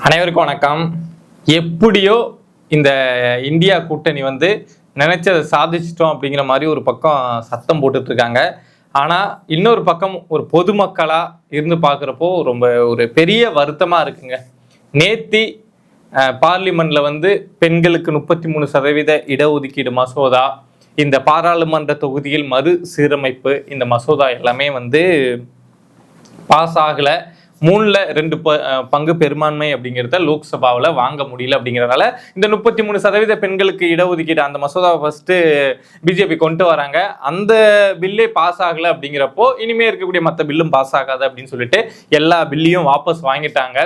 அனைவருக்கும் வணக்கம். எப்படியோ இந்த இந்தியா கூட்டணி நினைச்சதை சாதிச்சிட்டோம் அப்படிங்கிற மாதிரி ஒரு பக்கம் சத்தம் போட்டுட்டு இருக்காங்க. ஆனால் இன்னொரு பக்கம் ஒரு பொதுமக்களாக இருந்து பார்க்குறப்போ ரொம்ப ஒரு பெரிய வருத்தமாக இருக்குங்க. நேத்தி பார்லிமெண்ட்ல பெண்களுக்கு 33% இடஒதுக்கீடு மசோதா, இந்த பாராளுமன்ற தொகுதியில் மறு சீரமைப்பு, இந்த மசோதா எல்லாமே பாஸ் ஆகலை. 3/2 பங்கு பெரும்பான்மை அப்படிங்கிறத லோக்சபாவில் வாங்க முடியல. அப்படிங்கிறதுனால இந்த 33% பெண்களுக்கு இடஒதுக்கீடு அந்த மசோதாவை ஃபர்ஸ்ட் பிஜேபி கொண்டு வராங்க. அந்த பில்லே பாஸ் ஆகலை. அப்படிங்கிறப்போ இனிமே இருக்கக்கூடிய மற்ற பில்லும் பாஸ் ஆகாது அப்படின்னு சொல்லிட்டு எல்லா பில்லையும் வாபஸ் வாங்கிட்டாங்க.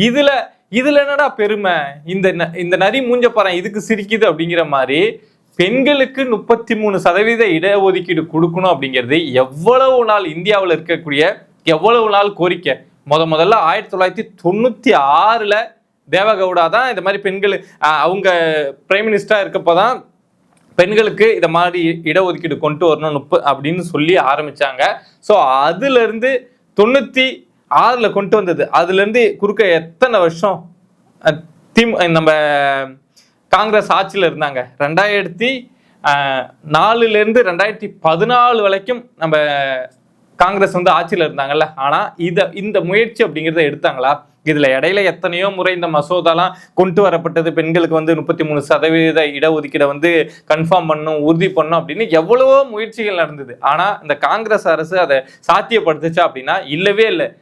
இதுல என்னடா பெருமை, இந்த நரி மூஞ்ச பாரு இதுக்கு சிரிக்குது அப்படிங்கிற மாதிரி பெண்களுக்கு 33% இடஒதுக்கீடு கொடுக்கணும் அப்படிங்கிறது எவ்வளவு நாள் இந்தியாவில் இருக்கக்கூடிய எவ்வளவு நாள் கோரிக்கை. முதல்ல 1996 தேவகவுடா தான் இந்த மாதிரி பெண்கள் அவங்க பிரைம் மினிஸ்டரா இருக்கப்போதான் பெண்களுக்கு இந்த மாதிரி இடஒதுக்கீடு கொண்டு வரணும் அப்படின்னு சொல்லி ஆரம்பிச்சாங்க. ஸோ அதுல இருந்து 96 கொண்டு வந்தது. அதுல இருந்து குறுக்க எத்தனை வருஷம் நம்ம காங்கிரஸ் ஆட்சியில் இருந்தாங்க. 2004 இருந்து 2014 வரைக்கும் நம்ம காங்கிரஸ் ஆட்சியில் இருந்தாங்கல்ல. ஆனா இந்த முயற்சி அப்படிங்கிறத எடுத்தாங்களா? இதுல இடையில எத்தனையோ முறை இந்த மசோதாலாம் கொண்டு வரப்பட்டது. பெண்களுக்கு 33% இடஒதுக்கீடை கன்ஃபார்ம் பண்ணும், உறுதி பண்ணும் அப்படின்னு எவ்வளவோ முயற்சிகள் நடந்தது. ஆனா இந்த காங்கிரஸ் அரசு அதை சாத்தியப்படுத்துச்சா அப்படின்னா இல்லவே இல்லை.